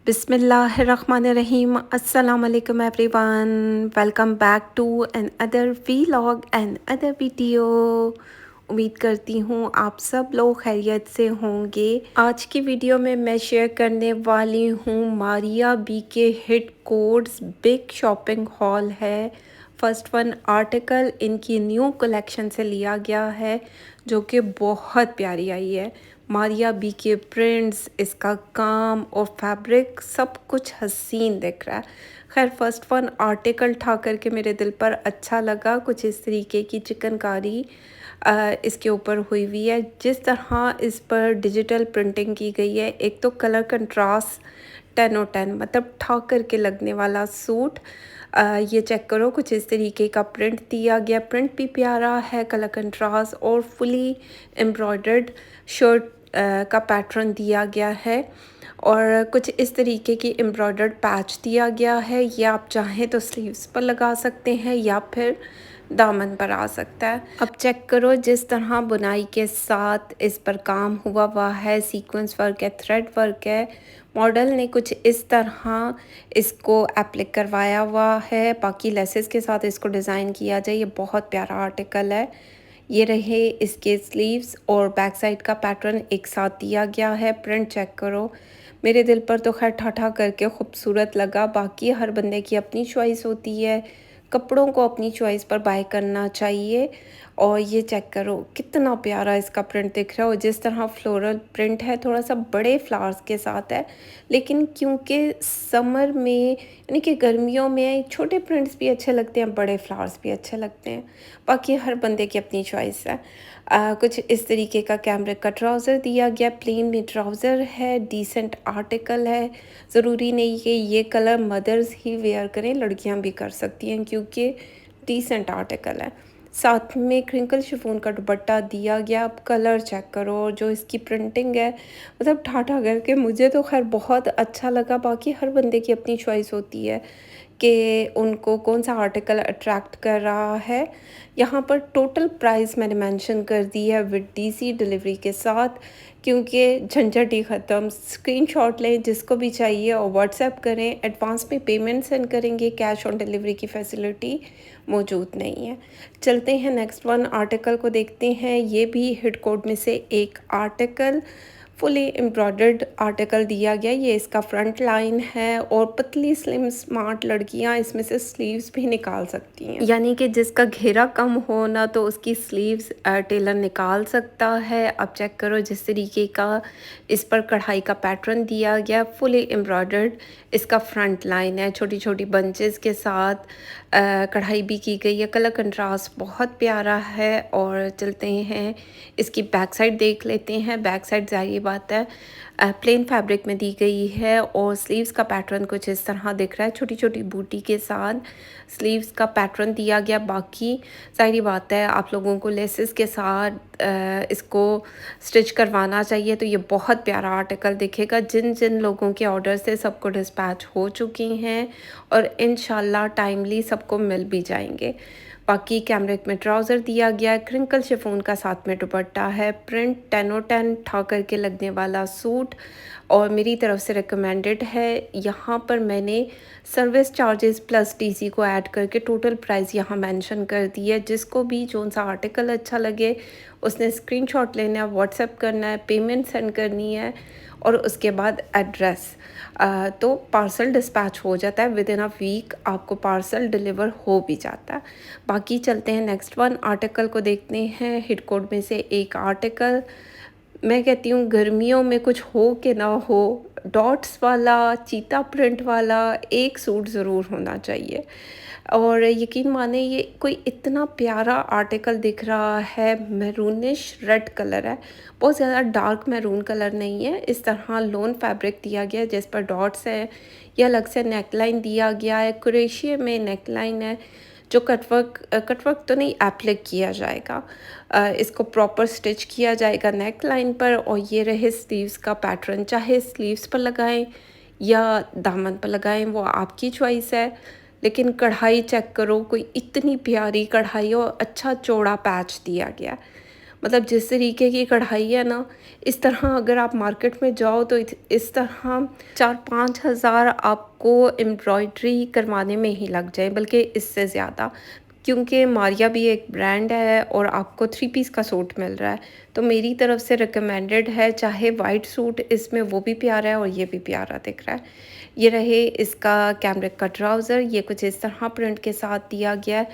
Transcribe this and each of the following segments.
बिस्मिल्लाहिर्रहमानिर्रहीम अस्सलाम वालेकुम everyone. Welcome back to another vlog and other video. उम्मीद करती हूँ आप सब लोग खैरियत से होंगे। आज की वीडियो में मैं शेयर करने वाली हूँ मारिया बी के hit codes big shopping hall है। फर्स्ट वन आर्टिकल इनकी न्यू कलेक्शन से लिया गया है जो कि बहुत प्यारी आई है। मारिया बी के प्रिंट्स, इसका काम और फैब्रिक सब कुछ हसीन दिख रहा है। खैर फर्स्ट वन आर्टिकल ठा करके मेरे दिल पर अच्छा लगा। कुछ इस तरीके की चिकनकारी इसके ऊपर हुई हुई है। जिस तरह इस पर डिजिटल प्रिंटिंग की गई है, एक तो कलर कंट्रास्ट 10/10 मतलब ठा करके लगने वाला सूट। ये चेक करो, कुछ इस तरीके का प्रिंट दिया गया। प्रिंट भी प्यारा है, कलर कंट्रास्ट और फुली एम्ब्रॉयडर्ड शर्ट का पैटर्न दिया गया है और कुछ इस तरीके की एम्ब्रॉयडर्ड पैच दिया गया है। ये आप चाहें तो स्लीव्स पर लगा सकते हैं या फिर दामन पर आ सकता है। अब चेक करो जिस तरह बुनाई के साथ इस पर काम हुआ है, सीक्वेंस वर्क है, थ्रेड वर्क है। मॉडल ने कुछ इस तरह इसको एप्लिक करवाया हुआ है, बाकी लेसेस के साथ इसको डिज़ाइन किया जाए। ये बहुत प्यारा आर्टिकल है। ये रहे इसके स्लीव्स और बैक साइड का पैटर्न एक साथ दिया गया है। प्रिंट चेक करो, मेरे दिल पर तो खैर ठा करके खूबसूरत लगा। बाकी हर बंदे की अपनी चॉइस होती है, कपड़ों को अपनी चॉइस पर बाय करना चाहिए। और ये चेक करो कितना प्यारा इसका प्रिंट दिख रहा है और जिस तरह फ्लोरल प्रिंट है थोड़ा सा बड़े फ्लावर्स के साथ है, लेकिन क्योंकि समर में यानी कि गर्मियों में छोटे प्रिंट्स भी अच्छे लगते हैं, बड़े फ्लावर्स भी अच्छे लगते हैं। बाकी हर बंदे की अपनी चॉइस है। कुछ इस तरीके का कैमरे का ट्राउज़र दिया गया, प्लेन में ट्राउज़र है, डिसेंट आर्टिकल है। ज़रूरी नहीं कि ये कलर मदर्स ही वेयर करें, लड़कियां भी कर सकती हैं क्योंकि डिसेंट आर्टिकल है। साथ में क्रिंकल शिफॉन का दुपट्टा दिया गया। अब कलर चेक करो और जो इसकी प्रिंटिंग है मतलब ठाठा करके मुझे तो खैर बहुत अच्छा लगा। बाकी हर बंदे की अपनी चॉइस होती है कि उनको कौन सा आर्टिकल अट्रैक्ट कर रहा है। यहाँ पर टोटल प्राइस मैंने मेंशन कर दी है विद डीसी डिलीवरी के साथ, क्योंकि झंझट ही ख़त्म। स्क्रीनशॉट लें जिसको भी चाहिए और व्हाट्सएप करें। एडवांस में पेमेंट सेंड करेंगे, कैश ऑन डिलीवरी की फैसिलिटी मौजूद नहीं है। चलते हैं नेक्स्ट वन आर्टिकल को देखते हैं। ये भी हिट कोड में से एक आर्टिकल, फुली एम्ब्रॉयडर्ड आर्टिकल दिया गया। ये इसका फ्रंट लाइन है और पतली स्लिम स्मार्ट लड़कियां इसमें से स्लीव्स भी निकाल सकती हैं, यानी कि जिसका घेरा कम हो ना तो उसकी स्लीव्स टेलर निकाल सकता है। अब चेक करो जिस तरीके का इस पर कढ़ाई का पैटर्न दिया गया, फुली एम्ब्रॉयडर्ड इसका फ्रंट लाइन है, छोटी छोटी बंचेस के साथ कढ़ाई भी की गई है। कलर कंट्रास्ट बहुत प्यारा है। और चलते हैं इसकी बैक साइड देख लेते हैं। बैक साइड ज़ाहिर बात है प्लेन फैब्रिक में दी गई है और स्लीव्स का पैटर्न कुछ इस तरह दिख रहा है, छोटी छोटी बूटी के साथ स्लीव्स का पैटर्न दिया गया। बाकी ज़ाहिर बात है आप लोगों को लेसेस के साथ इसको स्टिच करवाना चाहिए तो ये बहुत प्यारा आर्टिकल दिखेगा। जिन जिन लोगों के ऑर्डर से सबको डिस्पैच हो चुके हैं और इंशाल्लाह टाइमली सबको मिल भी जाएंगे। बाकी कैमरिक में ट्राउज़र दिया गया, क्रिंकल शिफॉन का साथ में दुपट्टा है। प्रिंट 10/10 ठा करके लगने वाला सूट और मेरी तरफ से रिकमेंडेड है। यहाँ पर मैंने सर्विस चार्जेस प्लस डीसी को ऐड करके टोटल प्राइस यहाँ मेंशन कर दी है। जिसको भी जो सा आर्टिकल अच्छा लगे उसने स्क्रीनशॉट लेना है, व्हाट्सएप करना है, पेमेंट सेंड करनी है और उसके बाद एड्रेस, तो पार्सल डिस्पैच हो जाता है। विद इन अ वीक आपको पार्सल डिलीवर हो भी जाता है। बाकी चलते हैं नेक्स्ट वन आर्टिकल को देखते हैं। हिट कोड में से एक आर्टिकल, मैं कहती हूँ गर्मियों में कुछ हो कि ना हो, डॉट्स वाला चीता प्रिंट वाला एक सूट ज़रूर होना चाहिए। और यकीन माने ये कोई इतना प्यारा आर्टिकल दिख रहा है। मैरूनिश रेड कलर है, बहुत ज़्यादा डार्क मैरून कलर नहीं है। इस तरह लोन फैब्रिक दिया गया जिस पर डॉट्स है। यह अलग से नेकलाइन दिया गया है, क्रोशिया में नेकलाइन है जो कटवर्क तो नहीं एप्लिक किया जाएगा। इसको प्रॉपर स्टिच किया जाएगा नेक लाइन पर। और ये रहे स्लीव्स का पैटर्न, चाहे स्लीव्स पर लगाएं या दामन पर लगाएं वो आपकी चॉइस है। लेकिन कढ़ाई चेक करो, कोई इतनी प्यारी कढ़ाई और अच्छा चौड़ा पैच दिया गया। मतलब जिस तरीके की कढ़ाई है ना, इस तरह अगर आप मार्केट में जाओ तो इस तरह 4-5 हज़ार आपको एम्ब्रॉयडरी करवाने में ही लग जाए, बल्कि इससे ज़्यादा। क्योंकि मारिया भी एक ब्रांड है और आपको 3 पीस का सूट मिल रहा है, तो मेरी तरफ से रिकमेंडेड है। चाहे वाइट सूट इसमें वो भी प्यारा है और ये भी प्यारा दिख रहा है। ये रहे इसका कैमरिक का ट्राउज़र, ये कुछ इस तरह प्रिंट के साथ दिया गया है।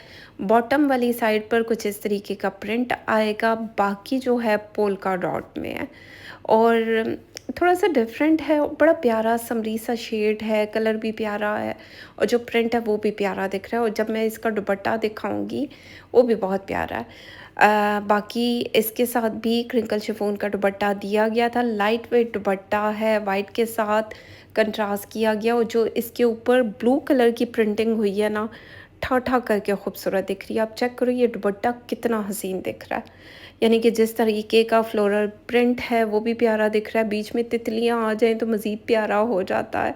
बॉटम वाली साइड पर कुछ इस तरीके का प्रिंट आएगा, बाकी जो है पोल्का डॉट में है और थोड़ा-सा डिफरेंट है, बड़ा प्यारा समरी सा शेड है, कलर भी प्यारा है और जो प्रिंट है वो भी प्यारा दिख रहा है और जब मैं इसका दुपट्टा दिखाऊँगी वो भी बहुत प्यारा है। बाकी इसके साथ भी क्रिंकल शिफॉन का दुपट्टा दिया गया था, लाइट वेट दुपट्टा है, वाइट के साथ कंट्रास्ट किया गया और जो इसके ऊपर ब्लू कलर की प्रिंटिंग हुई है ना, ठा-ठा करके खूबसूरत दिख रही है। आप चेक करो ये दुपट्टा कितना हसीन दिख रहा है। यानी कि जिस तरीके का फ्लोरल प्रिंट है वो भी प्यारा दिख रहा है, बीच में तितलियाँ आ जाएँ तो मज़ीद प्यारा हो जाता है।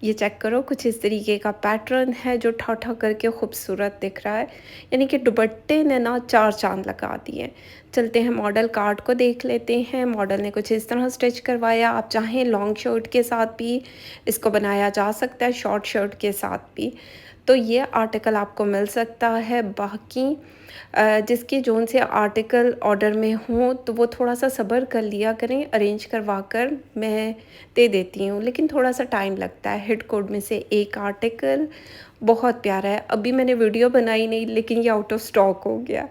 ये चेक करो कुछ इस तरीके का पैटर्न है जो ठा-ठा करके खूबसूरत दिख रहा है। यानी कि दुपट्टे ने ना 4 चाँद लगा दिए। चलते हैं मॉडल कार्ड को देख लेते हैं। मॉडल ने कुछ इस तरह स्टिच करवाया। आप चाहें लॉन्ग शर्ट के साथ भी इसको बनाया जा सकता है, शॉर्ट शर्ट के साथ भी। तो ये आर्टिकल आपको मिल सकता है। बाकी जिसके जोन से आर्टिकल ऑर्डर में हों तो वो थोड़ा-सा सब्र कर लिया करें, अरेंज करवा कर मैं दे देती हूँ, लेकिन थोड़ा-सा टाइम लगता है। हिट कोड में से एक आर्टिकल बहुत प्यारा है। अभी मैंने वीडियो बनाई नहीं, लेकिन ये आउट ऑफ स्टॉक हो गया।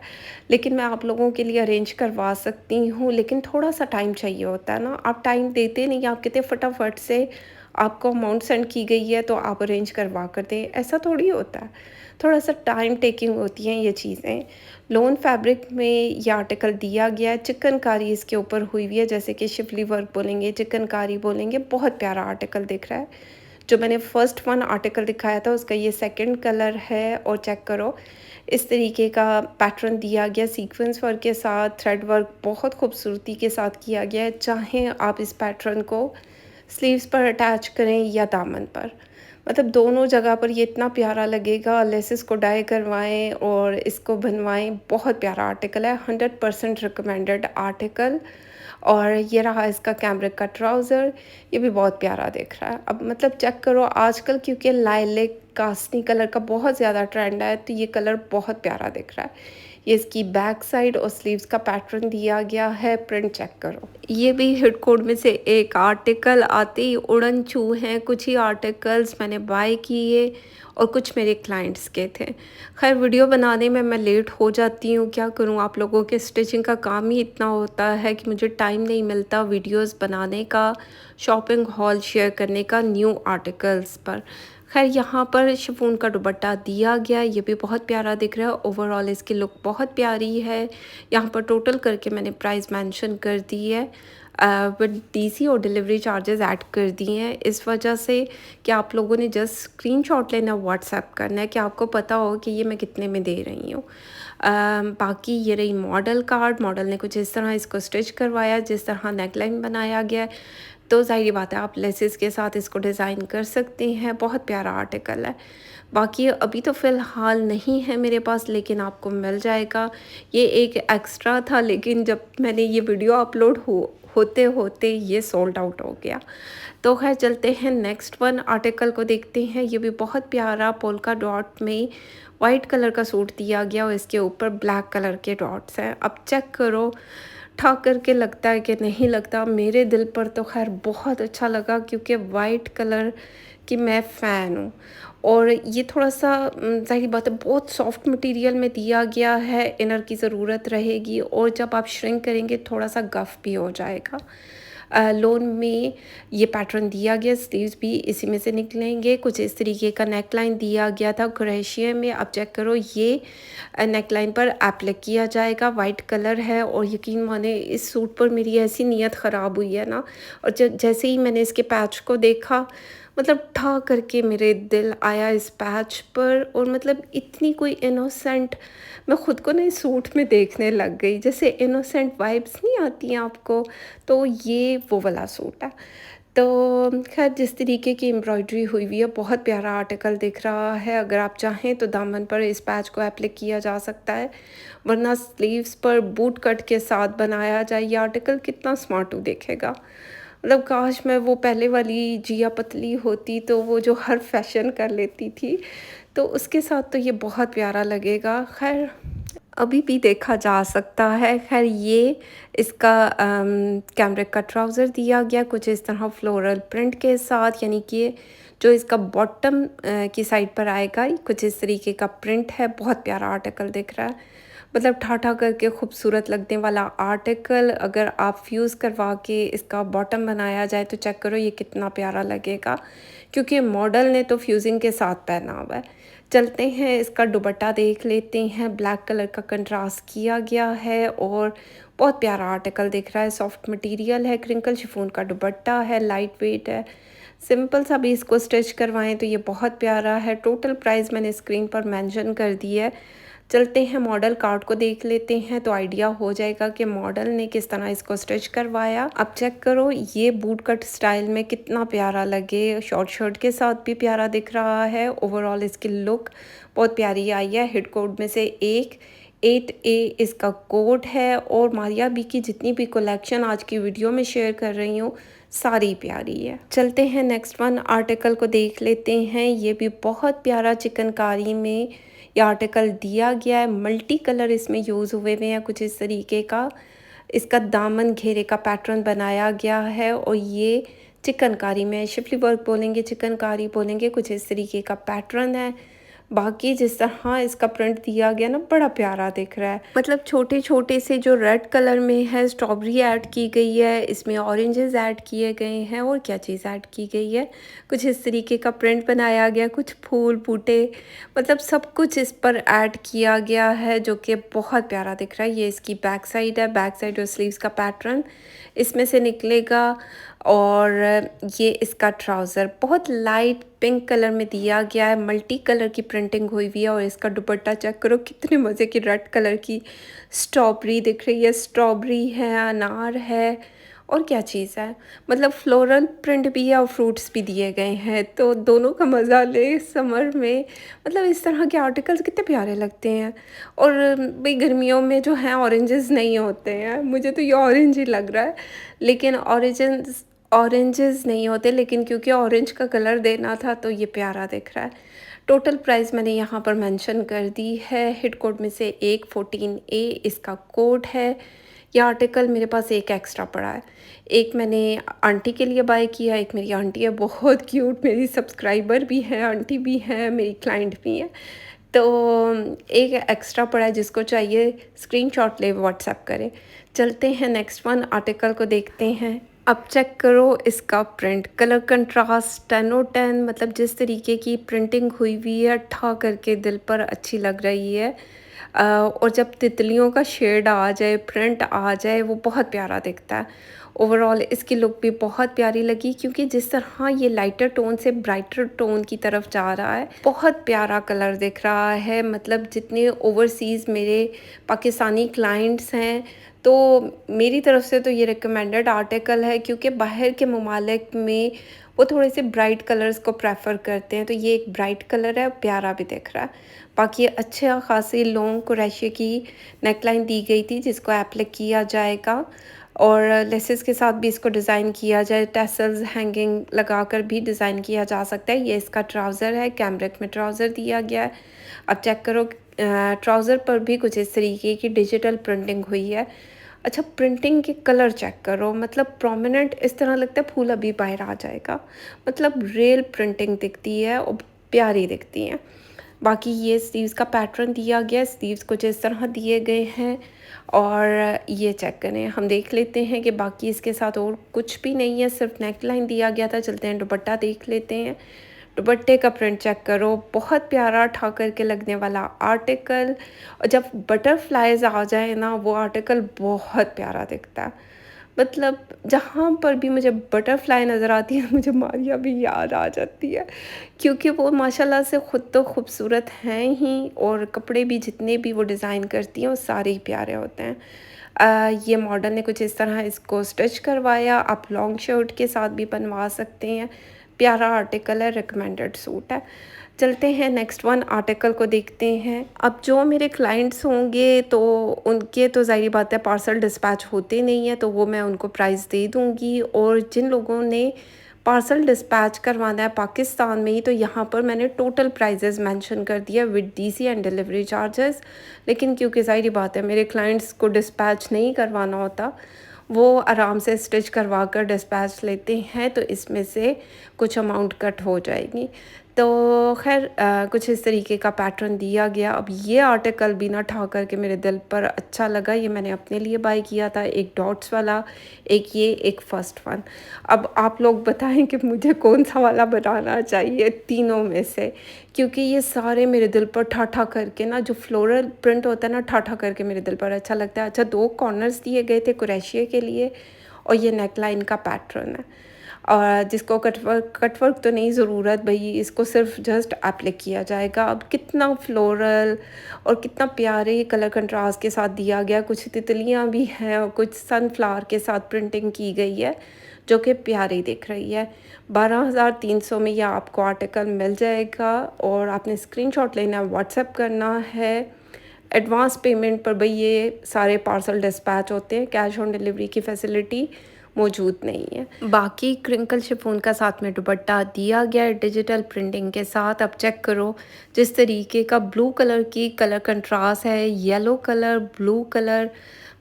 लेकिन मैं आप लोगों के लिए अरेंज करवा सकती हूँ, लेकिन थोड़ा-सा टाइम चाहिए होता है ना। आप टाइम देते नहीं, आप कहते फटाफट से आपको अमाउंट सेंड की गई है तो आप अरेंज करवा कर दें, ऐसा थोड़ी होता है। थोड़ा-सा टाइम टेकिंग होती हैं ये चीज़ें। लोन फैब्रिक में ये आर्टिकल दिया गया है, चिकनकारी इसके ऊपर हुई हुई है, जैसे कि शिफली वर्क बोलेंगे, चिकनकारी बोलेंगे, बहुत प्यारा आर्टिकल दिख रहा है। जो मैंने फर्स्ट वन आर्टिकल दिखाया था उसका ये सेकंड कलर है और चेक करो इस तरीके का पैटर्न दिया गया सीक्वेंस वर्क के साथ, थ्रेड वर्क बहुत खूबसूरती के साथ किया गया है। चाहे आप इस पैटर्न को स्लीव्स पर अटैच करें या दामन पर, मतलब दोनों जगह पर ये इतना प्यारा लगेगा। लेसेस को डाई करवाएं और इसको बनवाएं, बहुत प्यारा आर्टिकल है, 100% रिकमेंडेड आर्टिकल। और ये रहा इसका कैमरिक का ट्राउज़र, ये भी बहुत प्यारा दिख रहा है। अब मतलब चेक करो आजकल क्योंकि लाइलेक कास्नी कलर का बहुत ज़्यादा ट्रेंड है, तो ये कलर बहुत प्यारा दिख रहा है। ये इसकी बैक साइड और स्लीव्स का पैटर्न दिया गया है, प्रिंट चेक करो। ये भी हिट कोड में से एक आर्टिकल आते ही उड़न छू हैं। कुछ ही आर्टिकल्स मैंने बाय किए और कुछ मेरे क्लाइंट्स के थे। खैर वीडियो बनाने में मैं लेट हो जाती हूँ, क्या करूँ, आप लोगों के स्टिचिंग का काम ही इतना होता है कि मुझे टाइम नहीं मिलता वीडियोस बनाने का, शॉपिंग हॉल शेयर करने का न्यू आर्टिकल्स पर। खैर यहाँ पर शिफॉन का दुपट्टा दिया गया, ये भी बहुत प्यारा दिख रहा है। ओवरऑल इसकी लुक बहुत प्यारी है। यहाँ पर टोटल करके मैंने प्राइस मेंशन कर दी है, विद डीसी और डिलीवरी चार्जेस ऐड कर दिए हैं, इस वजह से कि आप लोगों ने जस्ट स्क्रीनशॉट लेना, व्हाट्सएप करना है कि आपको पता हो कि ये मैं कितने में दे रही हूँ। बाकी ये रही मॉडल कार्ड। मॉडल ने कुछ इस तरह इसको स्टिच करवाया, जिस तरह नेकलाइन बनाया गया है, तो ज़ाहिर बात है आप लेसेस के साथ इसको डिज़ाइन कर सकते हैं। बहुत प्यारा आर्टिकल है। बाकी अभी तो फ़िलहाल नहीं है मेरे पास, लेकिन आपको मिल जाएगा। ये एक एक्स्ट्रा था, लेकिन जब मैंने ये वीडियो अपलोड होते होते ये सोल्ड आउट हो गया। तो खैर चलते हैं नेक्स्ट वन आर्टिकल को देखते हैं। ये भी बहुत प्यारा पोल्का डॉट में वाइट कलर का सूट दिया गया और इसके ऊपर ब्लैक कलर के डॉट्स हैं। अब चेक करो, ठा करके लगता है कि नहीं लगता, मेरे दिल पर तो खैर बहुत अच्छा लगा क्योंकि वाइट कलर की मैं फ़ैन हूँ। और ये थोड़ा-सा ज़ाहिर बात है बहुत सॉफ्ट मटेरियल में दिया गया है, इनर की ज़रूरत रहेगी और जब आप श्रिंक करेंगे थोड़ा-सा गफ भी हो जाएगा। लोन में ये पैटर्न दिया गया, स्लीव्स भी इसी में से निकलेंगे। कुछ इस तरीके का नेकलाइन दिया गया था क्रोशिया में। अब चेक करो ये नेकलाइन पर एप्लिक किया जाएगा, वाइट कलर है और यकीन माने इस सूट पर मेरी ऐसी नीयत ख़राब हुई है ना, और जैसे ही मैंने इसके पैच को देखा, मतलब ठा करके मेरे दिल आया इस पैच पर और मतलब इतनी कोई इनोसेंट मैं ख़ुद को ना इस सूट में देखने लग गई, जैसे इनोसेंट वाइब्स नहीं आती हैं आपको, तो ये वो वाला सूट है। तो ख़ैर जिस तरीके की एम्ब्रॉयडरी हुई हुई है बहुत प्यारा आर्टिकल दिख रहा है। अगर आप चाहें तो दामन पर इस पैच को एप्लिक किया जा सकता है, वरना स्लीव्स पर बूट कट के साथ बनाया जाए। ये आर्टिकल कितना स्मार्टू दिखेगा। मतलब काश मैं वो पहले वाली जिया पतली होती तो वो जो हर फैशन कर लेती थी, तो उसके साथ तो ये बहुत प्यारा लगेगा। ख़ैर अभी भी देखा जा सकता है। ख़ैर ये इसका कैमरिक का ट्राउज़र दिया गया कुछ इस तरह फ्लोरल प्रिंट के साथ, यानी कि जो इसका बॉटम की साइड पर आएगा कुछ इस तरीके का प्रिंट है। बहुत प्यारा आर्टिकल दिख रहा है, मतलब ठा-ठा करके खूबसूरत लगने वाला आर्टिकल। अगर आप फ्यूज़ करवा के इसका बॉटम बनाया जाए तो चेक करो ये कितना प्यारा लगेगा, क्योंकि मॉडल ने तो फ्यूज़िंग के साथ पहना हुआ है। चलते हैं इसका दुपट्टा देख लेते हैं। ब्लैक कलर का कंट्रास्ट किया गया है और बहुत प्यारा आर्टिकल दिख रहा है। सॉफ्ट मटेरियल है, क्रिंकल शिफॉन का दुपट्टा है, लाइट वेट है। सिंपल सा भी इसको स्टिच करवाएं तो ये बहुत प्यारा है। टोटल प्राइस मैंने स्क्रीन पर मेंशन कर दी है। चलते हैं मॉडल कार्ड को देख लेते हैं तो आइडिया हो जाएगा कि मॉडल ने किस तरह इसको स्टिच करवाया। अब चेक करो ये बूट कट स्टाइल में कितना प्यारा लगे, शॉर्ट शर्ट के साथ भी प्यारा दिख रहा है। ओवरऑल इसकी लुक बहुत प्यारी आई है। हिट कोड में से एक 8A इसका कोड है और मारिया बी की जितनी भी कलेक्शन आज की वीडियो में शेयर कर रही हूँ सारी प्यारी है। चलते हैं नेक्स्ट वन आर्टिकल को देख लेते हैं। ये भी बहुत प्यारा चिकनकारी में ये आर्टिकल दिया गया है। मल्टी कलर इसमें यूज़ हुए हुए हैं कुछ इस तरीके का। इसका दामन घेरे का पैटर्न बनाया गया है और ये चिकनकारी में शिफली वर्क बोलेंगे, चिकनकारी बोलेंगे, कुछ इस तरीके का पैटर्न है। बाकी जिस तरह इसका प्रिंट दिया गया ना बड़ा प्यारा दिख रहा है। मतलब छोटे छोटे से जो रेड कलर में है स्ट्रॉबेरी ऐड की गई है, इसमें ऑरेंजेस ऐड किए गए हैं और क्या चीज़ ऐड की गई है, कुछ इस तरीके का प्रिंट बनाया गया, कुछ फूल बूटे, मतलब सब कुछ इस पर ऐड किया गया है जो कि बहुत प्यारा दिख रहा है। ये इसकी बैक साइड है, बैक साइड और स्लीव्स का पैटर्न इसमें से निकलेगा। और ये इसका ट्राउज़र बहुत लाइट पिंक कलर में दिया गया है, मल्टी कलर की प्रिंटिंग हुई हुई है। और इसका दुपट्टा चेक करो कितने मज़े की रेड कलर की स्ट्रॉबेरी दिख रही है, स्ट्रॉबेरी है, अनार है और क्या चीज़ है, मतलब फ्लोरल प्रिंट भी है और फ्रूट्स भी दिए गए हैं। तो दोनों का मज़ा ले समर में। मतलब इस तरह के आर्टिकल्स कितने प्यारे लगते हैं। और भाई गर्मियों में जो है ऑरेंजेस नहीं होते हैं, मुझे तो ये ऑरेंज ही लग रहा है, लेकिन ऑरेंजेस नहीं होते, लेकिन क्योंकि ऑरेंज का कलर देना था तो ये प्यारा दिख रहा है। टोटल प्राइस मैंने यहाँ पर मेंशन कर दी है। हिट कोड में से एक 14A इसका कोड है। यह आर्टिकल मेरे पास एक एक्स्ट्रा पड़ा है। एक मैंने आंटी के लिए बाय किया, एक मेरी आंटी है बहुत क्यूट, मेरी सब्सक्राइबर भी है, आंटी भी है, मेरी क्लाइंट भी है। तो एक एक्स्ट्रा पड़ा है, जिसको चाहिए स्क्रीनशॉट ले व्हाट्सएप करें। चलते हैं नेक्स्ट वन आर्टिकल को देखते हैं। अब चेक करो इसका प्रिंट, कलर कंट्रास्ट 10/10, मतलब जिस तरीके की प्रिंटिंग हुई हुई है ठा करके दिल पर अच्छी लग रही है। और जब तितलियों का शेड आ जाए, प्रिंट आ जाए, वो बहुत प्यारा दिखता है। ओवरऑल इसकी लुक भी बहुत प्यारी लगी, क्योंकि जिस तरह ये लाइटर टोन से ब्राइटर टोन की तरफ जा रहा है, बहुत प्यारा कलर दिख रहा है। मतलब जितने ओवरसीज़ मेरे पाकिस्तानी क्लाइंट्स हैं, तो मेरी तरफ से तो ये रिकमेंडेड आर्टिकल है, क्योंकि बाहर के ममालिक में वो थोड़े से ब्राइट कलर्स को प्रेफर करते हैं। तो ये एक ब्राइट कलर है, प्यारा भी दिख रहा है। बाकी अच्छा खासी लॉन्ग कुरैशी की नेकलाइन दी गई थी, जिसको एप्लिक किया जाएगा और लेसेस के साथ भी इसको डिज़ाइन किया जाए, टैसल्स हैंगिंग लगाकर भी डिज़ाइन किया जा सकता है। ये इसका ट्राउज़र है, कैमरिक में ट्राउज़र दिया गया है। अब चेक करो ट्राउज़र पर भी कुछ इस तरीके की डिजिटल प्रिंटिंग हुई है। अच्छा, प्रिंटिंग के कलर चेक करो, मतलब प्रोमिनेंट, इस तरह लगता है फूल अभी बाहर आ जाएगा। मतलब रियल प्रिंटिंग दिखती है और प्यारी दिखती है। बाकी ये स्लीव्स का पैटर्न दिया गया है, स्लीव्स कुछ इस तरह दिए गए हैं। और ये चेक करें, हम देख लेते हैं कि बाकी इसके साथ और कुछ भी नहीं है, सिर्फ नेक लाइन दिया गया था। चलते हैं दुपट्टा देख लेते हैं। दुपट्टे का प्रिंट चेक करो, बहुत प्यारा ठा करके लगने वाला आर्टिकल। और जब बटरफ्लाइज आ जाए ना, वो आर्टिकल बहुत प्यारा दिखता है। मतलब जहाँ पर भी मुझे बटरफ्लाई नज़र आती है, मुझे मारिया भी याद आ जाती है, क्योंकि वो माशाल्लाह से ख़ुद तो खूबसूरत हैं ही, और कपड़े भी जितने भी वो डिज़ाइन करती हैं वो सारे ही प्यारे होते हैं। ये मॉडल ने कुछ इस तरह इसको स्टिच करवाया। आप लॉन्ग शर्ट के साथ भी बनवा सकते हैं। प्यारा आर्टिकल है, रिकमेंडेड सूट है। चलते हैं नेक्स्ट वन आर्टिकल को देखते हैं। अब जो मेरे क्लाइंट्स होंगे तो उनके तो ज़ाहिर बात है पार्सल डिस्पैच होते नहीं हैं, तो वो मैं उनको प्राइस दे दूँगी। और जिन लोगों ने पार्सल डिस्पैच करवाना है पाकिस्तान में ही, तो यहाँ पर मैंने टोटल प्राइजेज़ मेंशन कर दिया with DC and delivery charges. लेकिन क्योंकि ज़ाहिर बात है मेरे क्लाइंट्स को डिस्पैच नहीं करवाना होता, वो आराम से स्टिच करवा कर डिस्पैच लेते हैं, तो इसमें से कुछ अमाउंट कट हो जाएगी। तो ख़ैर कुछ इस तरीके का पैटर्न दिया गया। अब ये आर्टिकल भी ना ठा कर के मेरे दिल पर अच्छा लगा। ये मैंने अपने लिए बाय किया था, एक डॉट्स वाला, एक ये, एक फर्स्ट वन। अब आप लोग बताएं कि मुझे कौन-सा वाला बनाना चाहिए तीनों में से, क्योंकि ये सारे मेरे दिल पर ठा-ठा करके ना, जो फ्लोरल प्रिंट होता है ना, ठा-ठा करके मेरे दिल पर अच्छा लगता है। अच्छा, 2 कॉर्नर्स दिए गए थे कुरैशिये के लिए और ये नेकलाइन का पैटर्न है। और जिसको कट वर्क तो नहीं ज़रूरत भई, इसको सिर्फ जस्ट एप्लिक किया जाएगा। अब कितना फ्लोरल और कितना प्यारे कलर कंट्रास्ट के साथ दिया गया। कुछ तितलियाँ भी हैं और कुछ सनफ्लावर के साथ प्रिंटिंग की गई है, जो कि प्यारी दिख रही है। 12,300 में यह आपको आर्टिकल मिल जाएगा और आपने स्क्रीनशॉट लेना है, व्हाट्सएप करना है। एडवांस पेमेंट पर भई ये सारे पार्सल डिस्पैच होते हैं, कैश ऑन डिलीवरी की फैसिलिटी मौजूद नहीं है। बाकी क्रिंकल शिफॉन का साथ में दुपट्टा दिया गया है डिजिटल प्रिंटिंग के साथ। अब चेक करो जिस तरीके का ब्लू कलर की कलर कंट्रास्ट है, येलो कलर, ब्लू कलर,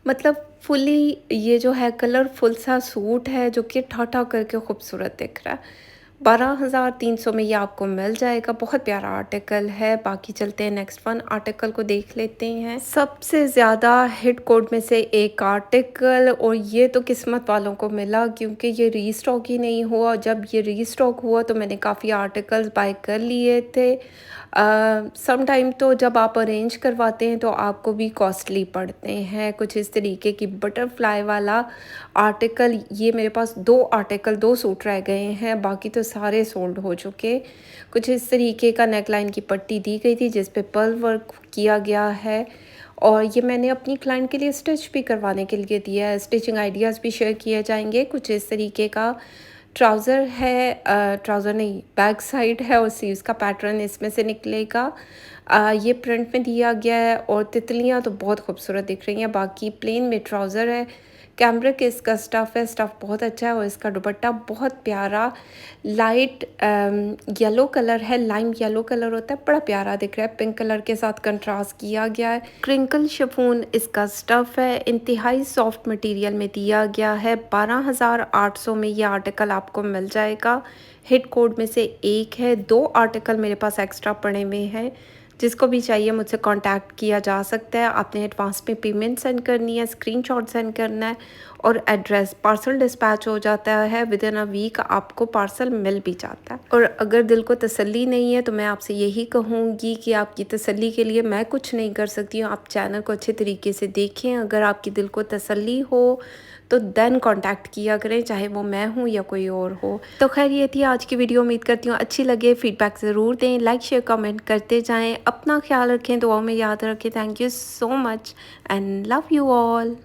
मतलब फुली ये जो है कलरफुल सा सूट है जो कि ठा-ठा करके खूबसूरत दिख रहा है। 12,300 में ये आपको मिल जाएगा। बहुत प्यारा आर्टिकल है। बाकी चलते हैं नेक्स्ट वन आर्टिकल को देख लेते हैं। सबसे ज़्यादा हिट कोड में से एक आर्टिकल, और ये तो किस्मत वालों को मिला क्योंकि ये रीस्टॉक ही नहीं हुआ। जब ये रीस्टॉक हुआ तो मैंने काफ़ी आर्टिकल्स बाय कर लिए थे। सम टाइम तो जब आप अरेंज करवाते हैं तो आपको भी कॉस्टली पड़ते हैं। कुछ इस तरीके की बटरफ्लाई वाला आर्टिकल, ये मेरे पास 2 आर्टिकल, 2 सूट रह गए हैं, बाकी तो सारे सोल्ड हो चुके। कुछ इस तरीके का नेकलाइन की पट्टी दी गई थी जिस पे पर्ल वर्क किया गया है, और ये मैंने अपनी क्लाइंट के लिए स्टिच भी करवाने के लिए दिया है। स्टिचिंग आइडियाज़ भी शेयर किए जाएंगे। कुछ इस तरीके का ट्राउज़र है, ट्राउज़र नहीं, बैक साइड है और स्लीव्स का पैटर्न इसमें से निकलेगा। ये प्रिंट में दिया गया है और तितलियाँ तो बहुत खूबसूरत दिख रही हैं। बाकी प्लेन में ट्राउज़र है, कैमरिक इसका स्टफ़ है, स्टफ़ बहुत अच्छा है और इसका दुपट्टा बहुत प्यारा लाइट येलो कलर है, लाइम येलो कलर होता है, बड़ा प्यारा दिख रहा है। पिंक कलर के साथ कंट्रास्ट किया गया है। क्रिंकल शिफॉन इसका स्टफ़ है, इंतहाई सॉफ्ट मटेरियल में दिया गया है। 12,800 में ये आर्टिकल आपको मिल जाएगा। हिट कोड में से एक है। 2 आर्टिकल मेरे पास एक्स्ट्रा पड़े हुए हैं। जिसको भी चाहिए मुझसे कांटेक्ट किया जा सकता है। आपने एडवांस में पेमेंट सेंड करनी है, स्क्रीनशॉट सेंड करना है और एड्रेस। पार्सल डिस्पैच हो जाता है, विद इन अ वीक आपको पार्सल मिल भी जाता है। और अगर दिल को तसल्ली नहीं है तो मैं आपसे यही कहूँगी कि आपकी तसल्ली के लिए मैं कुछ नहीं कर सकती हूँ। आप चैनल को अच्छे तरीके से देखें। अगर आपकी दिल को तसल्ली हो तो देन कांटेक्ट किया करें, चाहे वो मैं हूँ या कोई और हो। तो खैर ये थी आज की वीडियो। उम्मीद करती हूँ अच्छी लगे। फीडबैक ज़रूर दें, लाइक शेयर कमेंट करते जाएं। अपना ख्याल रखें, दुआ में याद रखें। Thank you so much and love you all.